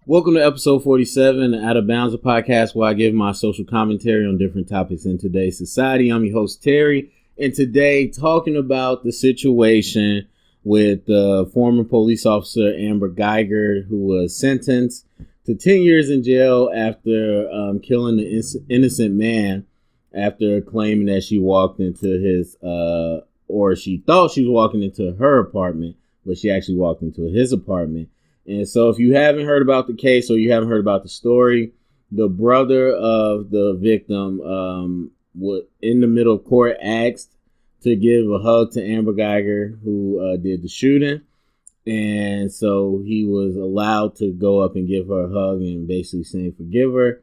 Welcome to episode 47, Out of Bounds, a podcast where I give my social commentary on different topics in today's society. I'm your host, Terry, and today talking about the situation with former police officer Amber Guyger, who was sentenced to 10 years in jail after killing an innocent man after claiming that she walked into his, or she thought she was walking into her apartment, but she actually walked into his apartment. And so if you haven't heard about the case or you haven't heard about the story, the brother of the victim in the middle of court asked to give a hug to Amber Guyger, who did the shooting. And so he was allowed to go up and give her a hug and basically saying forgive her.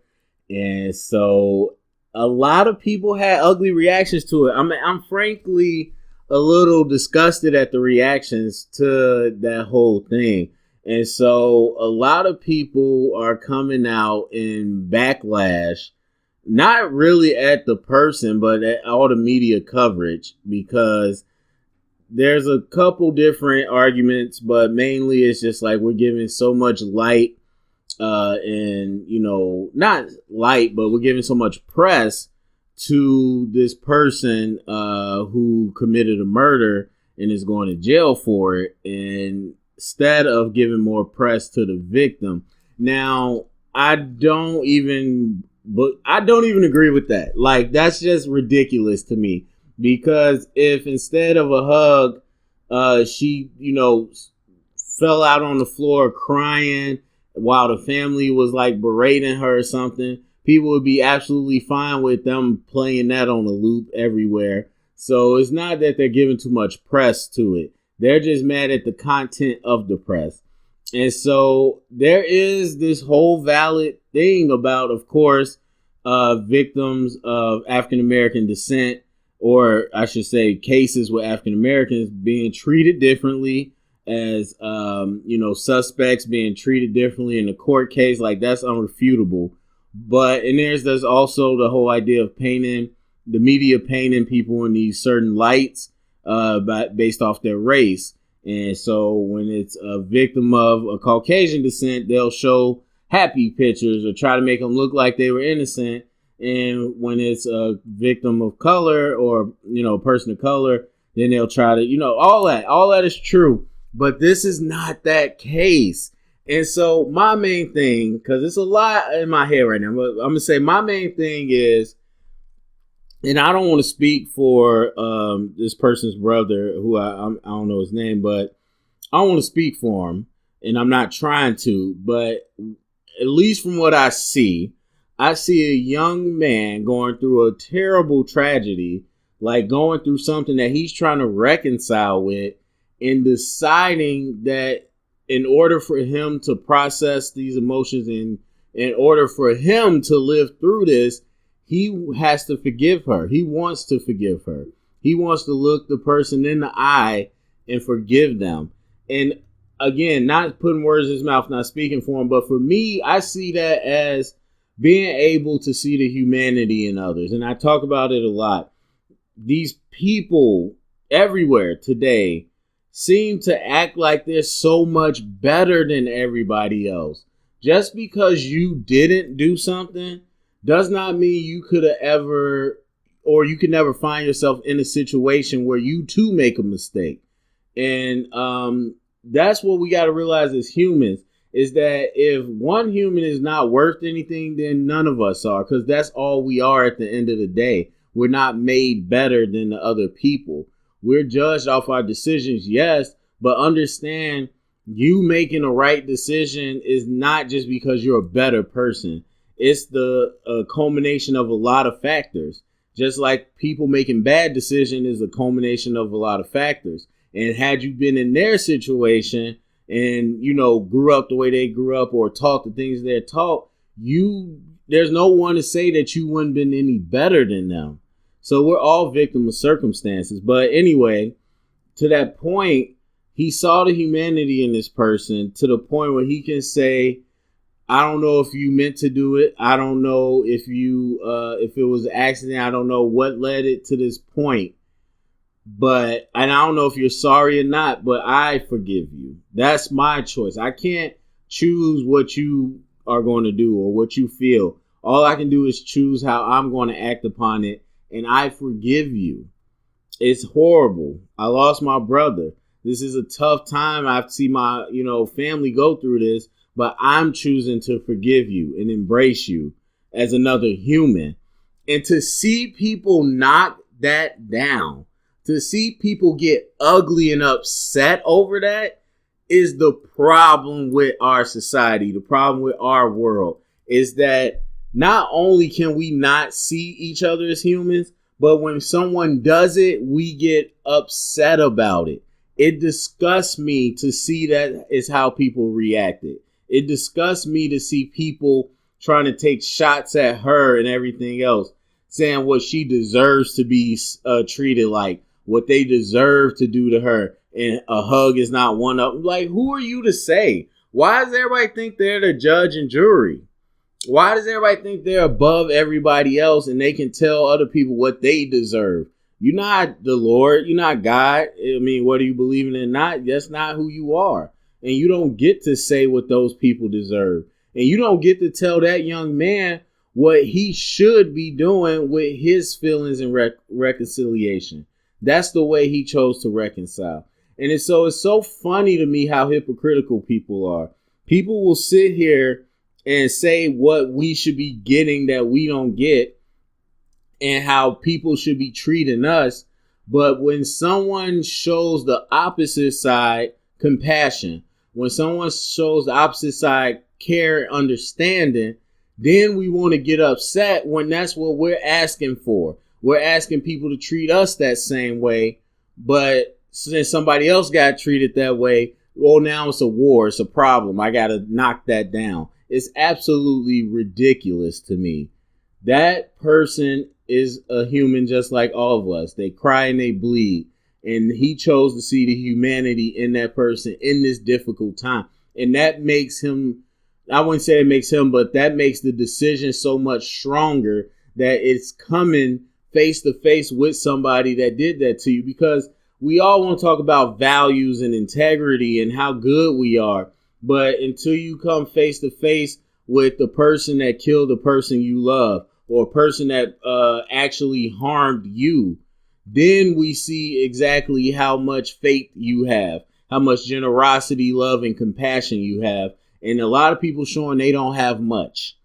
And so a lot of people had ugly reactions to it. I'm frankly a little disgusted at the reactions to that whole thing. And so a lot of people are coming out in backlash, not really at the person, but at all the media coverage, because there's a couple different arguments, but mainly it's just like we're giving so much light and, not light, but we're giving so much press to this person who committed a murder and is going to jail for it. And instead of giving more press to the victim. Now, I don't even agree with that. Like, that's just ridiculous to me, because if instead of a hug, she, fell out on the floor crying while the family was like berating her or something, people would be absolutely fine with them playing that on a loop everywhere. So it's not that they're giving too much press to it. They're just mad at the content of the press. And so there is this whole valid thing about, of course, victims of African-American descent, or I should say cases with African-Americans being treated differently as, suspects being treated differently in a court case. Like, that's unrefutable. And there's also the whole idea of the media painting people in these certain lights based off their race. And so when it's a victim of a Caucasian descent, they'll show happy pictures or try to make them look like they were innocent. And when it's a victim of color or, a person of color, then they'll try to, all that is true. But this is not that case. And so my main thing, because it's a lot in my head right now, but I'm going to say my main thing is, and I don't want to speak for this person's brother, who I don't know his name, but I don't want to speak for him, and I'm not trying to. But at least from what I see a young man going through a terrible tragedy, like going through something that he's trying to reconcile with, and deciding that in order for him to process these emotions and in order for him to live through this, he has to forgive her. He wants to forgive her. He wants to look the person in the eye and forgive them. And again, not putting words in his mouth, not speaking for him, but for me, I see that as being able to see the humanity in others. And I talk about it a lot. These people everywhere today seem to act like they're so much better than everybody else. Just because you didn't do something does not mean you could never find yourself in a situation where you too make a mistake. And that's what we got to realize as humans, is that if one human is not worth anything, then none of us are, because that's all we are at the end of the day. We're not made better than the other people. We're judged off our decisions, yes, but understand you making a right decision is not just because you're a better person. It's the culmination of a lot of factors. Just like people making bad decisions is a culmination of a lot of factors. And had you been in their situation and, grew up the way they grew up or taught the things they're taught, there's no one to say that you wouldn't been any better than them. So we're all victims of circumstances. But anyway, to that point, he saw the humanity in this person to the point where he can say, I don't know if you meant to do it. I don't know if it was an accident. I don't know what led it to this point. And I don't know if you're sorry or not, but I forgive you. That's my choice. I can't choose what you are going to do or what you feel. All I can do is choose how I'm going to act upon it, and I forgive you. It's horrible. I lost my brother. This is a tough time. I've seen my, family go through this, but I'm choosing to forgive you and embrace you as another human. And to see people knock that down, to see people get ugly and upset over that is the problem with our society. The problem with our world is that not only can we not see each other as humans, but when someone does it, we get upset about it. It disgusts me to see that is how people reacted. It disgusts me to see people trying to take shots at her and everything else, saying what she deserves to be treated like, what they deserve to do to her, and a hug is not one of them. Like, who are you to say? Why does everybody think they're the judge and jury? Why does everybody think they're above everybody else and they can tell other people what they deserve? You're not the Lord. You're not God. I mean, whether you believe in it or not, that's not who you are. And you don't get to say what those people deserve. And you don't get to tell that young man what he should be doing with his feelings and reconciliation. That's the way he chose to reconcile. And it's so funny to me how hypocritical people are. People will sit here and say what we should be getting that we don't get, and how people should be treating us. But when someone shows the opposite side compassion, when someone shows the opposite side care and understanding, then we want to get upset when that's what we're asking for. We're asking people to treat us that same way. But since somebody else got treated that way, well, now it's a war. It's a problem. I got to knock that down. It's absolutely ridiculous to me. That person is a human just like all of us. They cry and they bleed. And he chose to see the humanity in that person in this difficult time. And that makes him, I wouldn't say it makes him, but that makes the decision so much stronger that it's coming face to face with somebody that did that to you. Because we all want to talk about values and integrity and how good we are. But until you come face to face with the person that killed the person you love, or a person that actually harmed you, then we see exactly how much faith you have, how much generosity, love, and compassion you have. And a lot of people showing they don't have much.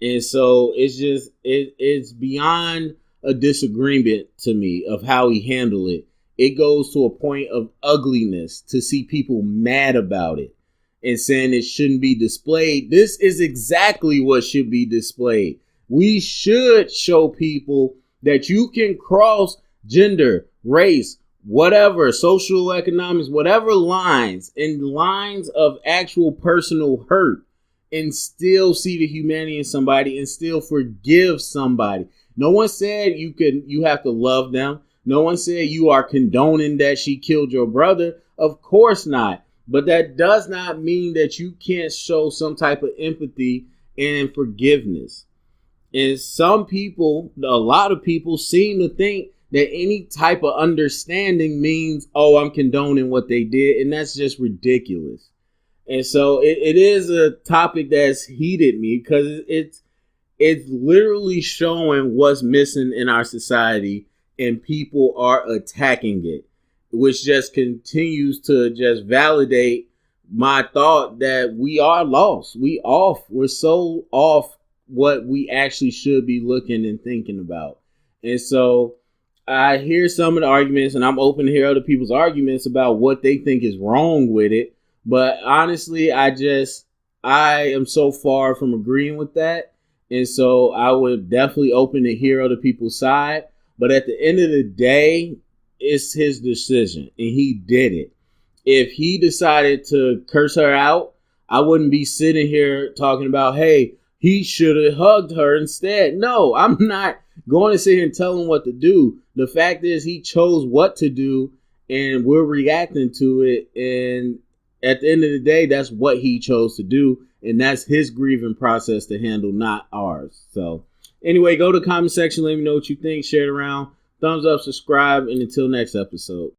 And so it's beyond a disagreement to me of how he handled it. It goes to a point of ugliness to see people mad about it and saying it shouldn't be displayed. This is exactly what should be displayed. We should show people that you can cross gender, race, whatever, social economics, whatever lines, and lines of actual personal hurt, and still see the humanity in somebody and still forgive somebody. No one said you have to love them. No one said you are condoning that she killed your brother. Of course not. But that does not mean that you can't show some type of empathy and forgiveness. And some people, a lot of people seem to think that any type of understanding means, oh, I'm condoning what they did. And that's just ridiculous. And so it is a topic that's heated me because it's literally showing what's missing in our society, and people are attacking it, which just continues to just validate my thought that we are lost. We're so off what we actually should be looking and thinking about. And so I hear some of the arguments, and I'm open to hear other people's arguments about what they think is wrong with it. But honestly, I am so far from agreeing with that. And so I would definitely open to hear other people's side. But at the end of the day, it's his decision, and he did it. If he decided to curse her out, I wouldn't be sitting here talking about, hey, he should have hugged her instead. No, I'm not going to sit here and tell him what to do. The fact is he chose what to do, and we're reacting to it. And at the end of the day, that's what he chose to do. And that's his grieving process to handle, not ours. So anyway, go to the comment section. Let me know what you think. Share it around. Thumbs up, subscribe, and until next episode.